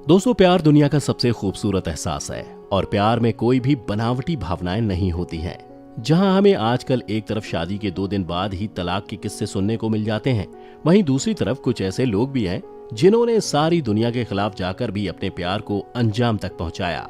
दोस्तों, प्यार दुनिया का सबसे खूबसूरत एहसास है और प्यार में कोई भी बनावटी भावनाएं नहीं होती हैं। जहां हमें आजकल एक तरफ शादी के 2 दिन बाद ही तलाक के किस्से सुनने को मिल जाते हैं, वहीं दूसरी तरफ कुछ ऐसे लोग भी हैं जिन्होंने सारी दुनिया के खिलाफ जाकर भी अपने प्यार को अंजाम तक पहुंचाया।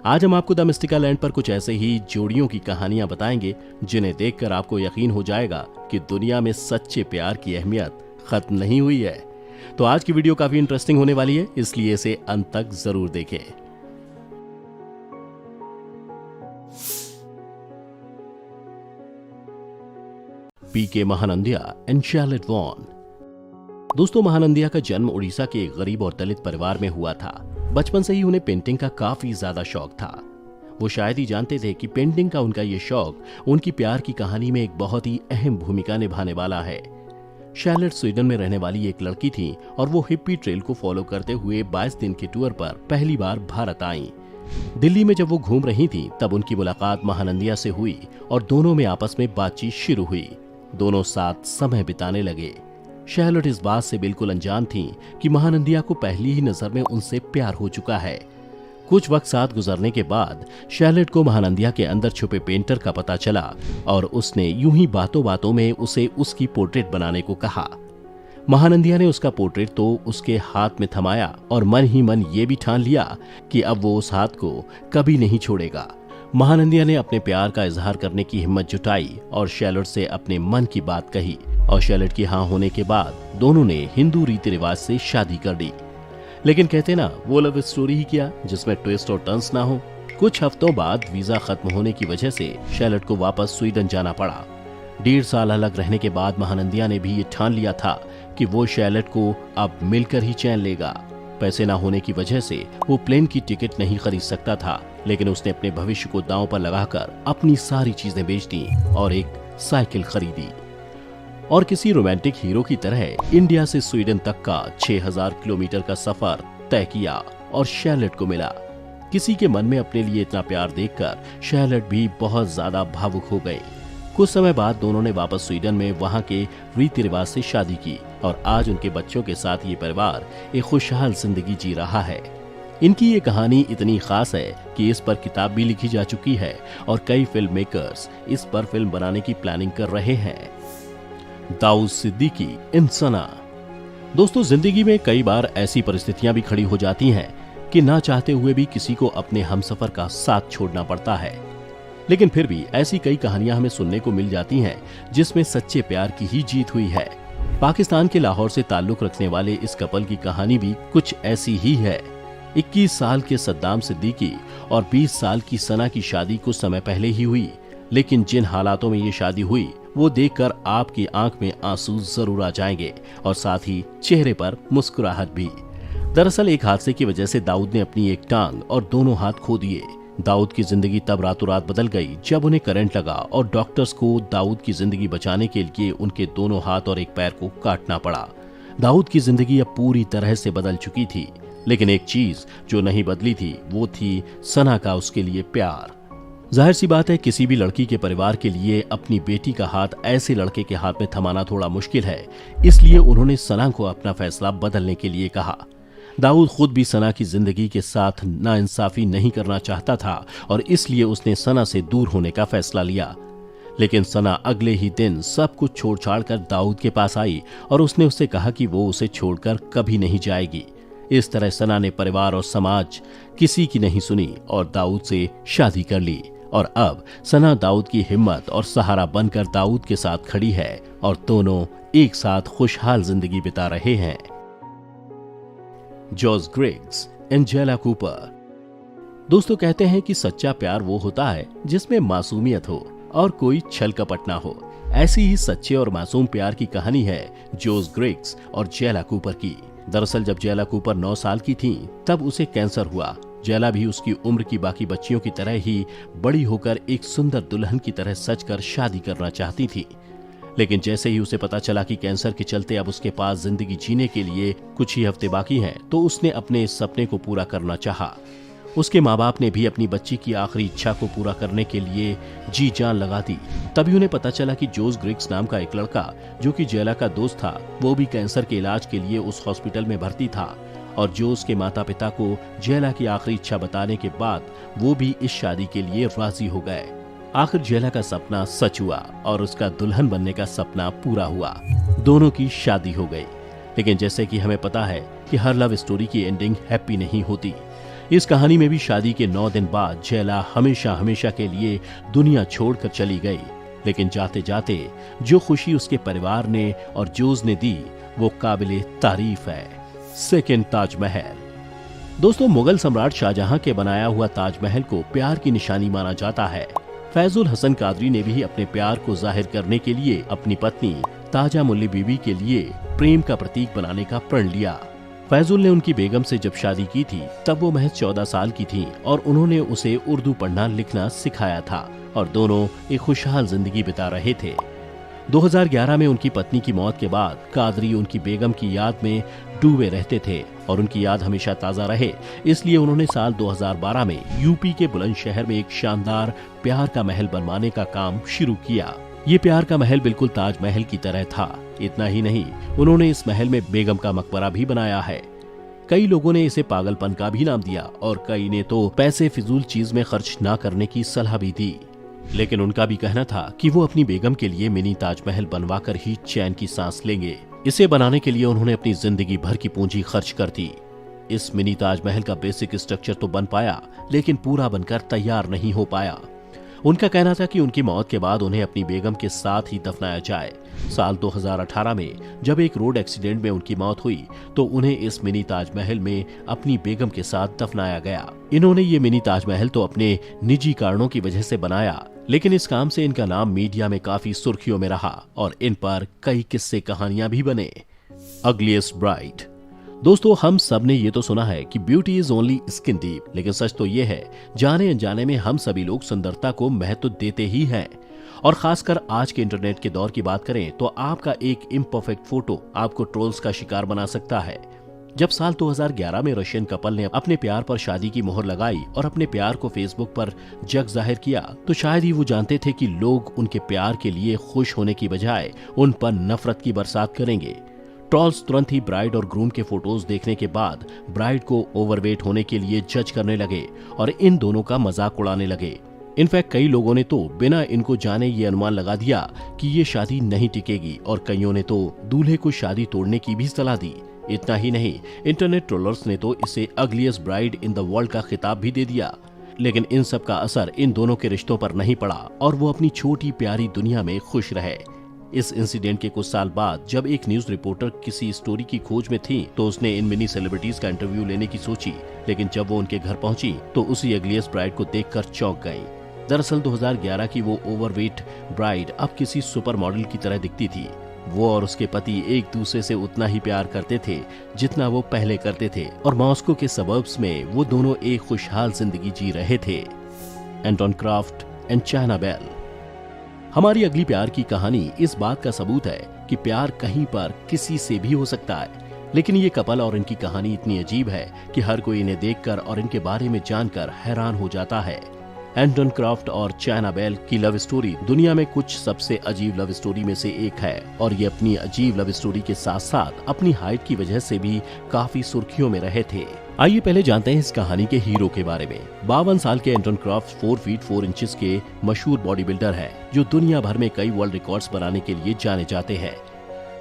आज हम आपको द मिस्टिकल एंड पर कुछ ऐसे ही जोड़ियों की कहानियां बताएंगे जिन्हें देखकर आपको यकीन हो जाएगा कि दुनिया में सच्चे प्यार की अहमियत खत्म नहीं हुई है। तो आज की वीडियो काफी इंटरेस्टिंग होने वाली है, इसलिए इसे अंत तक जरूर देखें। पीके महानंदिया एंड शार्लेट वॉन। दोस्तों, महानंदिया का जन्म उड़ीसा के एक गरीब और दलित परिवार में हुआ था। बचपन से ही उन्हें पेंटिंग का काफी ज्यादा शौक था। वो शायद ही जानते थे कि पेंटिंग का उनका ये शौक उनकी प्यार की कहानी में एक बहुत ही अहम भूमिका निभाने वाला है। शार्लेट स्वीडन में रहने वाली एक लड़की थी और वो हिप्पी ट्रेल को फॉलो करते हुए 22 दिन के टूर पर पहली बार भारत आईं। दिल्ली में जब वो घूम रही थी तब उनकी मुलाकात महानंदिया से हुई और दोनों में आपस में बातचीत शुरू हुई। दोनों साथ समय बिताने लगे। शार्लेट इस बात से बिल्कुल अनजान थी कि महानंदिया को पहली ही नजर में उनसे प्यार हो चुका है। कुछ वक्त साथ गुजरने के बाद शार्लेट को महानंदिया के अंदर छुपे पेंटर का पता चला और उसने यूं ही बातों बातों में उसे उसकी पोर्ट्रेट बनाने को कहा। महानंदिया ने उसका पोर्ट्रेट तो उसके हाथ में थमाया और मन ही मन ये भी ठान लिया कि अब वो उस हाथ को कभी नहीं छोड़ेगा। महानंदिया ने अपने प्यार का इजहार करने की हिम्मत जुटाई और शार्लेट से अपने मन की बात कही और शार्लेट की हाँ होने के बाद दोनों ने हिंदू रीति रिवाज से शादी कर दी। लेकिन कहते ना, वो लव स्टोरी ही क्या जिसमें ट्विस्ट और टर्न्स ना हो। कुछ हफ्तों बाद वीजा खत्म होने की वजह से शार्लेट को वापस स्वीडन जाना पड़ा। 1.5 साल अलग रहने के बाद महानंदिया ने भी ये ठान लिया था कि वो शार्लेट को अब मिलकर ही चैन लेगा। पैसे ना होने की वजह से वो प्लेन की टिकट नहीं खरीद सकता था, लेकिन उसने अपने भविष्य को दांव पर लगाकर अपनी सारी चीजें बेच दी और एक साइकिल खरीदी और किसी रोमांटिक हीरो की तरह इंडिया से स्वीडन तक का 6000 किलोमीटर का सफर तय किया और शार्लेट को मिला। किसी के मन में अपने लिए इतना प्यार देखकर शार्लेट भी बहुत ज्यादा भावुक हो गई। कुछ समय बाद दोनों ने वापस स्वीडन में वहां के रीति रिवाज से शादी की और आज उनके बच्चों के साथ ये परिवार एक खुशहाल जिंदगी जी रहा है। इनकी ये कहानी इतनी खास है कि इस पर किताब भी लिखी जा चुकी है और कई फिल्म मेकर्स इस पर फिल्म बनाने की प्लानिंग कर रहे हैं। दाऊद सिद्दीकी इन सना। दोस्तों, जिंदगी में कई बार ऐसी परिस्थितियां भी खड़ी हो जाती हैं कि ना चाहते हुए भी किसी को अपने हमसफर का साथ छोड़ना पड़ता है, लेकिन फिर भी ऐसी कई कहानियां हमें सुनने को मिल जाती हैं जिसमें सच्चे प्यार की ही जीत हुई है। पाकिस्तान के लाहौर से ताल्लुक रखने वाले इस कपल की कहानी भी कुछ ऐसी ही है। 21 साल के सद्दाम सिद्दीकी और 20 साल की सना की शादी कुछ समय पहले ही हुई, लेकिन जिन हालातों में ये शादी हुई वो देखकर आपकी आंख में आंसू जरूर आ जाएंगे और साथ ही चेहरे पर मुस्कुराहट भी। दरअसल एक हादसे की वजह से दाऊद ने अपनी एक टांग और दोनों हाथ खो दिए। दाऊद की जिंदगी तब रातों रात बदल गई जब उन्हें करंट लगा और डॉक्टर्स को दाऊद की जिंदगी बचाने के लिए उनके दोनों हाथ और एक पैर को काटना पड़ा। दाऊद की जिंदगी अब पूरी तरह से बदल चुकी थी, लेकिन एक चीज जो नहीं बदली थी वो थी सना का उसके लिए प्यार। जाहिर सी बात है, किसी भी लड़की के परिवार के लिए अपनी बेटी का हाथ ऐसे लड़के के हाथ में थमाना थोड़ा मुश्किल है, इसलिए उन्होंने सना को अपना फैसला बदलने के लिए कहा। दाऊद खुद भी सना की जिंदगी के साथ नाइंसाफी नहीं करना चाहता था और इसलिए उसने सना से दूर होने का फैसला लिया। लेकिन सना अगले ही दिन सब कुछ छोड़ छाड़ कर दाऊद के पास आई और उसने उससे कहा कि वो उसे छोड़कर कभी नहीं जाएगी। इस तरह सना ने परिवार और समाज किसी की नहीं सुनी और दाऊद से शादी कर ली और अब सना दाऊद की हिम्मत और सहारा बनकर दाऊद के साथ खड़ी है और दोनों एक साथ खुशहाल जिंदगी बिता रहे हैं। George Griggs, Angela Cooper. दोस्तों, कहते हैं कि सच्चा प्यार वो होता है जिसमें मासूमियत हो और कोई छल कपट ना हो। ऐसी ही सच्चे और मासूम प्यार की कहानी है जॉर्ज ग्रिग्स और जेला कूपर की। दरअसल जब जेला कूपर 9 साल की थी तब उसे कैंसर हुआ। जेला भी उसकी उम्र की बाकी बच्चियों की तरह ही बड़ी होकर एक सुंदर दुल्हन की तरह सजकर शादी करना चाहती थी, लेकिन जैसे ही उसे पता चला कि कैंसर के चलते अब उसके पास जिंदगी जीने के लिए कुछ ही हफ्ते बाकी हैं, तो उसने अपने इस सपने को पूरा करना चाहा। उसके माँ बाप ने भी अपनी बच्ची की आखिरी इच्छा को पूरा करने के लिए जी जान लगा दी। तभी उन्हें पता चला कि जॉर्ज ग्रिग्स नाम का एक लड़का जो कि जेला का दोस्त था, वो भी कैंसर के इलाज के लिए उस हॉस्पिटल में भर्ती था और जो उसके माता पिता को जयला की आखिरी इच्छा बताने के बाद वो भी इस शादी के लिए राजी हो गए। आखिर जयला का सपना सच हुआ और उसका दुल्हन बनने का सपना पूरा हुआ। दोनों की शादी हो गई। लेकिन जैसे कि हमें पता है कि हर लव स्टोरी की एंडिंग हैप्पी नहीं होती। इस कहानी में भी शादी के 9 दिन बाद जयला हमेशा हमेशा के लिए दुनिया छोड़कर चली गई। लेकिन जाते जाते जो खुशी उसके परिवार ने और जोज ने दी वो काबिले तारीफ है। सेकंड, ताजमहल। दोस्तों, मुगल सम्राट शाहजहां के बनाया हुआ ताजमहल को प्यार की निशानी माना जाता है। फैजुल हसन कादरी ने भी अपने प्यार को जाहिर करने के लिए अपनी पत्नी ताजा मुल्ली बीबी के लिए प्रेम का प्रतीक बनाने का प्रण लिया। फैजुल ने उनकी बेगम से जब शादी की थी तब वो महज 14 साल की थी और उन्होंने उसे उर्दू पढ़ना लिखना सिखाया था और दोनों एक खुशहाल जिंदगी बिता रहे थे। 2011 में उनकी पत्नी की मौत के बाद कादरी उनकी बेगम की याद में डूबे रहते थे और उनकी याद हमेशा ताजा रहे, इसलिए उन्होंने साल 2012 में यूपी के बुलंदशहर में एक शानदार प्यार का महल बनवाने का काम शुरू किया। ये प्यार का महल बिल्कुल ताजमहल की तरह था। इतना ही नहीं, उन्होंने इस महल में बेगम का मकबरा भी बनाया है। कई लोगों ने इसे पागलपन का भी नाम दिया और कई ने तो पैसे फिजूल चीज में खर्च ना करने की सलाह भी दी। लेकिन उनका भी कहना था कि वो अपनी बेगम के लिए मिनी ताजमहल बनवाकर ही चैन की सांस लेंगे। इसे बनाने के लिए उन्होंने अपनी जिंदगी भर की पूंजी खर्च कर दी। इस मिनी ताजमहल का बेसिक स्ट्रक्चर तो बन पाया, लेकिन पूरा बनकर तैयार नहीं हो पाया। उनका कहना था कि उनकी मौत के बाद उन्हें अपनी बेगम के साथ ही दफनाया जाए। साल 2018 में जब एक रोड एक्सीडेंट में उनकी मौत हुई तो उन्हें इस मिनी ताजमहल में अपनी बेगम के साथ दफनाया गया। इन्होंने ये मिनी ताजमहल तो अपने निजी कारणों की वजह से बनाया, लेकिन इस काम से इनका नाम मीडिया में काफी सुर्खियों में रहा और इन पर कई किस्से कहानियां भी बने। Ugliest bride. दोस्तों, हम सब ने ये तो सुना है कि beauty is only skin deep, लेकिन सच तो ये है जाने अनजाने में हम सभी लोग सुंदरता को महत्व देते ही हैं। और खासकर आज के इंटरनेट के दौर की बात करें तो आपका एक इम्परफेक्ट फोटो आपको ट्रोल्स का शिकार बना सकता है। जब साल 2011 में रशियन कपल ने अपने प्यार पर शादी की मोहर लगाई और अपने प्यार को फेसबुक पर जग जाहिर किया तो शायद ही वो जानते थे कि लोग उनके प्यार के लिए खुश होने की बजाय उन पर नफरत की बरसात करेंगे। ट्रोल्स तुरंत ही ब्राइड और ग्रूम के फोटोज देखने के बाद ब्राइड को ओवरवेट होने के लिए जज करने लगे और इन दोनों का मजाक उड़ाने लगे। इनफैक्ट कई लोगों ने तो बिना इनको जाने ये अनुमान लगा दिया कि ये शादी नहीं टिकेगी और कईयों ने तो दूल्हे को शादी तोड़ने की भी सलाह दी। इतना ही नहीं, इंटरनेट ट्रोलर्स ने तो इसे ugliest bride in the world का खिताब भी दे दिया। लेकिन इन सब का असर इन दोनों के रिश्तों पर नहीं पड़ा और वो अपनी छोटी प्यारी दुनिया में खुश रहे। इस इंसिडेंट के कुछ साल बाद जब एक न्यूज रिपोर्टर किसी स्टोरी की खोज में थी तो उसने इन मिनी सेलिब्रिटीज का इंटरव्यू लेने की सोची, लेकिन जब वो उनके घर पहुंची तो उसी अगलीस्ट ब्राइड को देखकर चौंक गई। दरअसल 2011 की वो ओवरवेट ब्राइड अब किसी सुपर मॉडल की तरह दिखती थी। वो और उसके पति एक दूसरे से उतना ही प्यार करते थे जितना वो पहले करते थे और मॉस्को के सबर्ब्स में वो दोनों एक खुशहाल जिंदगी जी रहे थे। Anton Kraft and China Bell. हमारी अगली प्यार की कहानी इस बात का सबूत है कि प्यार कहीं पर किसी से भी हो सकता है, लेकिन ये कपल और इनकी कहानी इतनी अजीब है कि हर कोई इन्हें देखकर और इनके बारे में जानकर हैरान हो जाता है। एंटोन क्राफ्ट और चाइना बेल की लव स्टोरी दुनिया में कुछ सबसे अजीब लव स्टोरी में से एक है और ये अपनी अजीब लव स्टोरी के साथ साथ अपनी हाइट की वजह से भी काफी सुर्खियों में रहे थे। आइए पहले जानते हैं इस कहानी के हीरो के बारे में। 52 साल के एंटोन क्राफ्ट 4 फीट 4 इंचेस के मशहूर बॉडी बिल्डर है जो दुनिया भर में कई वर्ल्ड रिकॉर्ड्स बनाने के लिए जाने जाते हैं।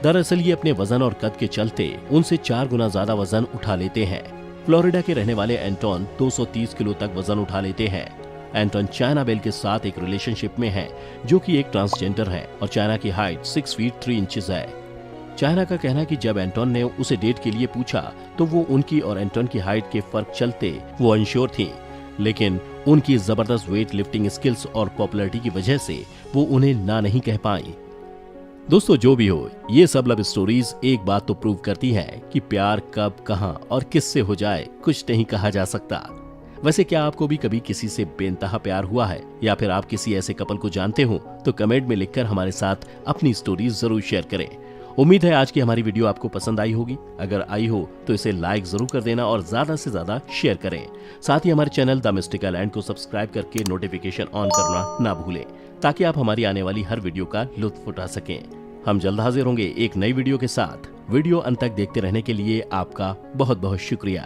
दरअसल ये अपने वजन और कद के चलते उनसे 4 गुना ज्यादा वजन उठा लेते हैं। फ्लोरिडा के रहने वाले एंटोन 230 किलो तक वजन उठा लेते हैं। एंटोन चाइना बेल के साथ एक रिलेशनशिप में है जो कि एक ट्रांसजेंडर है और चाइना की हाइट 6 फीट 3 इंचेस है। चाइना का कहना है कि जब एंटोन ने उसे डेट के लिए पूछा तो वो उनकी और एंटोन की हाइट के फर्क चलते वो अनश्योर थी, लेकिन उनकी जबरदस्त वेट लिफ्टिंग स्किल्स और पॉपुलैरिटी की वजह से वो उन्हें ना नहीं कह पाई। दोस्तों, जो भी हो, ये सब लव स्टोरीज एक बात तो प्रूव करती है कि प्यार कब, कहां और किससे हो जाए कुछ नहीं कहा जा सकता। वैसे क्या आपको भी कभी किसी से बेइंतहा प्यार हुआ है या फिर आप किसी ऐसे कपल को जानते हो तो कमेंट में लिखकर हमारे साथ अपनी स्टोरी जरूर शेयर करें। उम्मीद है आज की हमारी वीडियो आपको पसंद आई होगी। अगर आई हो तो इसे लाइक जरूर कर देना और ज्यादा से ज्यादा शेयर करें। साथ ही हमारे चैनल द मिस्टिकल लैंड को सब्सक्राइब करके नोटिफिकेशन ऑन करना ना भूलें ताकि आप हमारी आने वाली हर वीडियो का लुत्फ उठा सकें। हम जल्द हाजिर होंगे एक नई वीडियो के साथ। वीडियो अंत तक देखते रहने के लिए आपका बहुत बहुत शुक्रिया।